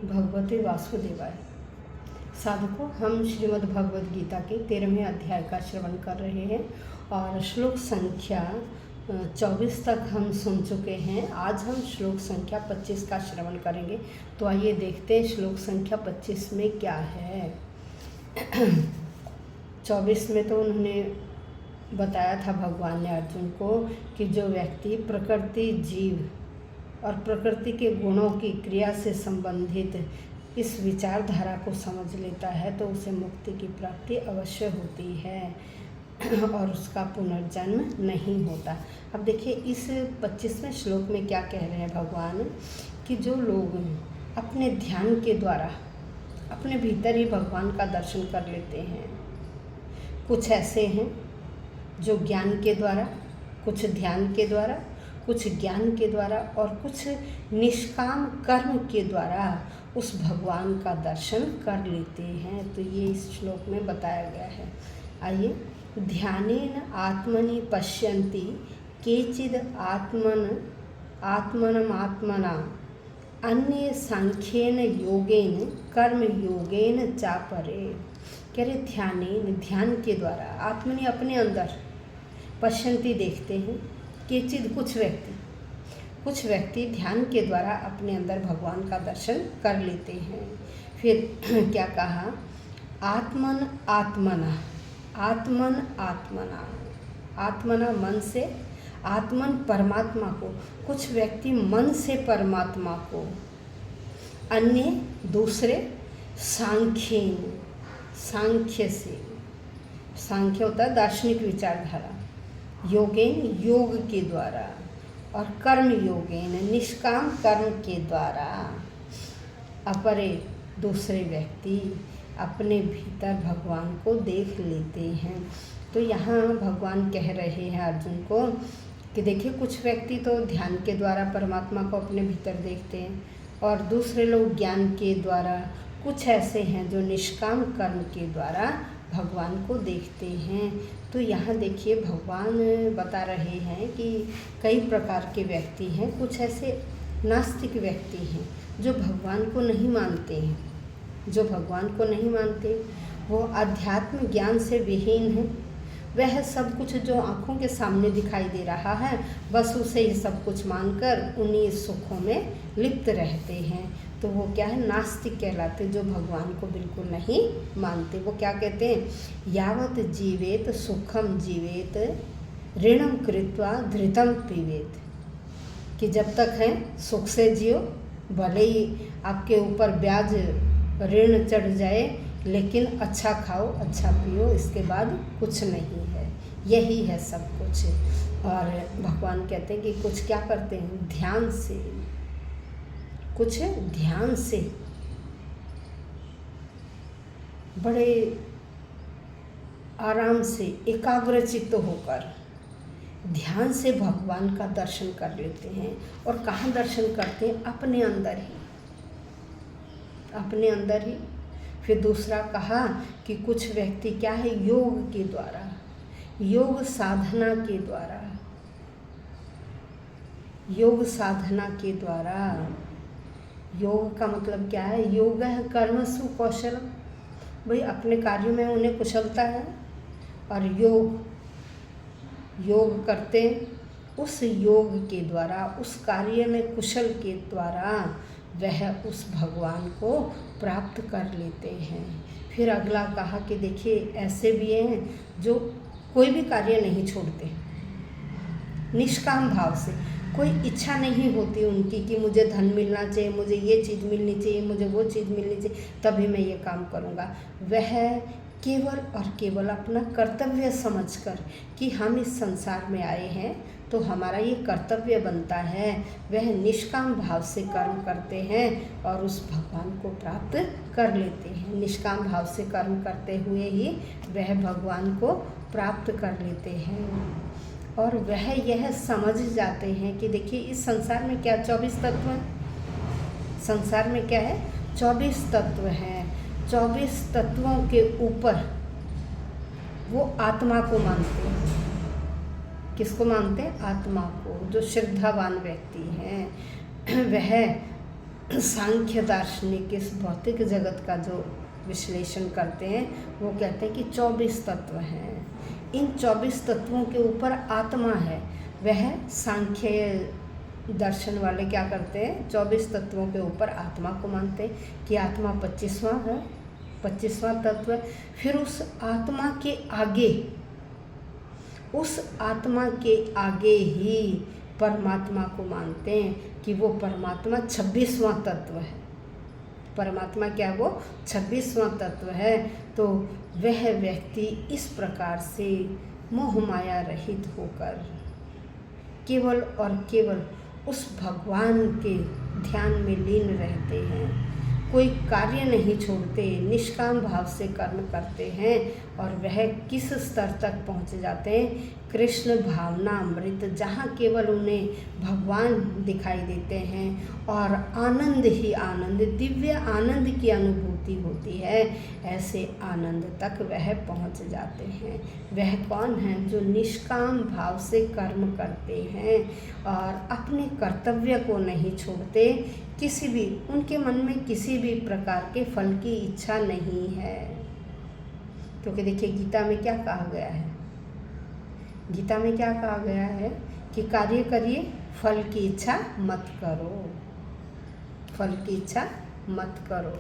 भगवते वासुदेवाय। साधकों, हम श्रीमद् भगवद गीता के 13वें अध्याय का श्रवण कर रहे हैं और श्लोक संख्या 24 तक हम सुन चुके हैं। आज हम श्लोक संख्या 25 का श्रवण करेंगे। तो आइए देखते हैं श्लोक संख्या 25 में क्या है। 24 में तो उन्होंने बताया था भगवान ने अर्जुन को कि जो व्यक्ति प्रकृति, जीव और प्रकृति के गुणों की क्रिया से संबंधित इस विचारधारा को समझ लेता है तो उसे मुक्ति की प्राप्ति अवश्य होती है और उसका पुनर्जन्म नहीं होता। अब देखिए इस 25वें श्लोक में क्या कह रहे हैं भगवान कि जो लोग अपने ध्यान के द्वारा अपने भीतर ही भगवान का दर्शन कर लेते हैं, कुछ ऐसे हैं जो ज्ञान के द्वारा, कुछ ध्यान के द्वारा, कुछ ज्ञान के द्वारा और कुछ निष्काम कर्म के द्वारा उस भगवान का दर्शन कर लेते हैं। तो ये इस श्लोक में बताया गया है। आइए, ध्यानेन आत्मनि पश्यन्ति केचिद आत्मना अन्ये सांख्येन योगेन कर्म योगेन चापरे। कह रहे ध्यानेन, ध्यान के द्वारा, आत्मनि अपने अंदर, पश्यन्ति देखते हैं, केचिद कुछ व्यक्ति ध्यान के द्वारा अपने अंदर भगवान का दर्शन कर लेते हैं। फिर क्या कहा, आत्मना मन से, आत्मन परमात्मा को, कुछ व्यक्ति मन से परमात्मा को, अन्य दूसरे सांख्य से, सांख्य होता है दार्शनिक विचारधारा, योगेन योग के द्वारा और कर्म योगेन निष्काम कर्म के द्वारा, अपरे दूसरे व्यक्ति अपने भीतर भगवान को देख लेते हैं। तो यहाँ भगवान कह रहे हैं अर्जुन को कि देखिए कुछ व्यक्ति तो ध्यान के द्वारा परमात्मा को अपने भीतर देखते हैं और दूसरे लोग ज्ञान के द्वारा, कुछ ऐसे हैं जो निष्काम कर्म के द्वारा भगवान को देखते हैं। तो यहाँ देखिए भगवान बता रहे हैं कि कई प्रकार के व्यक्ति हैं। कुछ ऐसे नास्तिक व्यक्ति हैं जो भगवान को नहीं मानते हैं, वो अध्यात्म ज्ञान से विहीन है। वह सब कुछ जो आँखों के सामने दिखाई दे रहा है बस उसे ही सब कुछ मानकर उन्हीं सुखों में लिप्त रहते हैं। तो वो क्या है, नास्तिक कहलाते, जो भगवान को बिल्कुल नहीं मानते। वो क्या कहते हैं, यावत जीवेत सुखम जीवेत ऋणम कृत्वा धृतम पीवेत, कि जब तक है सुख से जियो, भले ही आपके ऊपर ब्याज ऋण चढ़ जाए लेकिन अच्छा खाओ, अच्छा पियो, इसके बाद कुछ नहीं है, यही है सब कुछ। और भगवान कहते हैं कि कुछ क्या करते हैं, कुछ ध्यान से बड़े आराम से एकाग्रचित्त होकर ध्यान से भगवान का दर्शन कर लेते हैं। और कहाँ दर्शन करते हैं, अपने अंदर ही। फिर दूसरा कहा कि कुछ व्यक्ति क्या है, योग के द्वारा, योग साधना के द्वारा, योग का मतलब क्या है, योग है कर्मसु कौशल, भाई अपने कार्य में उन्हें कुशलता है और योग करते, उस योग के द्वारा, उस कार्य में कुशल के द्वारा वह उस भगवान को प्राप्त कर लेते हैं। फिर अगला कहा कि देखिए ऐसे भी हैं जो कोई भी कार्य नहीं छोड़ते, निष्काम भाव से, कोई इच्छा नहीं होती उनकी कि मुझे धन मिलना चाहिए, मुझे ये चीज़ मिलनी चाहिए, मुझे वो चीज़ मिलनी चाहिए, तभी मैं ये काम करूँगा। वह केवल और केवल अपना कर्तव्य समझकर कि हम इस संसार में आए हैं तो हमारा ये कर्तव्य बनता है, वह निष्काम भाव से कर्म करते हैं और उस भगवान को प्राप्त कर लेते हैं। निष्काम भाव से कर्म करते हुए ही वह भगवान को प्राप्त कर लेते हैं। और वह यह समझ जाते हैं कि देखिए इस संसार में क्या 24 तत्व हैं, संसार में क्या है, 24 तत्व हैं। 24 तत्वों के ऊपर वो आत्मा को मानते हैं। किसको मानते हैं, आत्मा को। जो श्रद्धावान व्यक्ति हैं वह सांख्य दार्शनिक इस भौतिक जगत का जो विश्लेषण करते हैं वो कहते हैं कि 24 तत्व हैं। इन 24 तत्वों के ऊपर आत्मा है। वह सांख्य दर्शन वाले क्या करते हैं, 24 तत्वों के ऊपर आत्मा को मानते हैं कि आत्मा 25वां है, 25वां तत्व है। फिर उस आत्मा के आगे ही परमात्मा को मानते हैं कि वो परमात्मा 26वां तत्व है। परमात्मा क्या, वो 26वां तत्व है। तो वह व्यक्ति इस प्रकार से मोह माया रहित होकर केवल और केवल उस भगवान के ध्यान में लीन रहते हैं, कोई कार्य नहीं छोड़ते, निष्काम भाव से कर्म करते हैं। और वह किस स्तर तक पहुँच जाते हैं, कृष्ण भावना अमृत, जहाँ केवल उन्हें भगवान दिखाई देते हैं और आनंद ही आनंद, दिव्य आनंद की अनुभूति होती है। ऐसे आनंद तक वह पहुँच जाते हैं। वह कौन है, जो निष्काम भाव से कर्म करते हैं और अपने कर्तव्य को नहीं छोड़ते, किसी भी, उनके मन में किसी भी प्रकार के फल की इच्छा नहीं है। क्योंकि देखिए गीता में क्या कहा गया है, गीता में क्या कहा गया है कि कार्य करिए, फल की इच्छा मत करो, फल की इच्छा मत करो।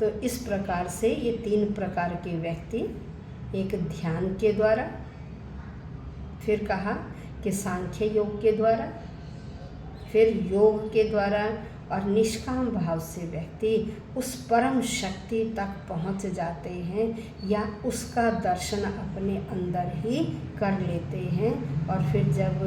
तो इस प्रकार से ये 3 प्रकार के व्यक्ति, एक ध्यान के द्वारा, फिर कहा कि सांख्य योग के द्वारा, फिर योग के द्वारा, और निष्काम भाव से व्यक्ति उस परम शक्ति तक पहुंच जाते हैं या उसका दर्शन अपने अंदर ही कर लेते हैं। और फिर जब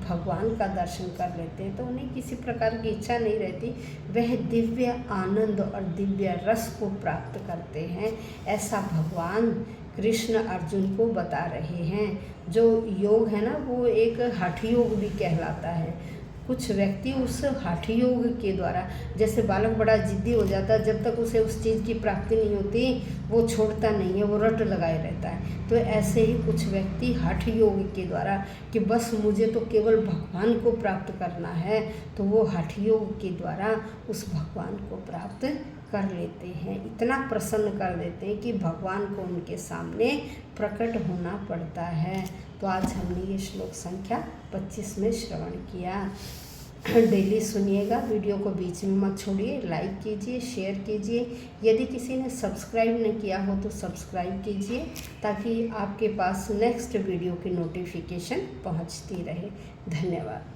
भगवान का दर्शन कर लेते हैं तो उन्हें किसी प्रकार की इच्छा नहीं रहती, वह दिव्य आनंद और दिव्य रस को प्राप्त करते हैं। ऐसा भगवान कृष्ण अर्जुन को बता रहे हैं। जो योग है ना, वो एक हठ योग भी कहलाता है। कुछ व्यक्ति उस हठ योग के द्वारा, जैसे बालक बड़ा जिद्दी हो जाता है, जब तक उसे उस चीज़ की प्राप्ति नहीं होती वो छोड़ता नहीं है, वो रट लगाए रहता है। तो ऐसे ही कुछ व्यक्ति हठ योग के द्वारा कि बस मुझे तो केवल भगवान को प्राप्त करना है, तो वो हठ योग के द्वारा उस भगवान को प्राप्त कर लेते हैं। इतना प्रसन्न कर देते हैं कि भगवान को उनके सामने प्रकट होना पड़ता है। तो आज हमने ये श्लोक संख्या 25 में श्रवण किया। डेली सुनिएगा, वीडियो को बीच में मत छोड़िए, लाइक कीजिए, शेयर कीजिए। यदि किसी ने सब्सक्राइब नहीं किया हो तो सब्सक्राइब कीजिए, ताकि आपके पास नेक्स्ट वीडियो की नोटिफिकेशन पहुंचती रहे। धन्यवाद।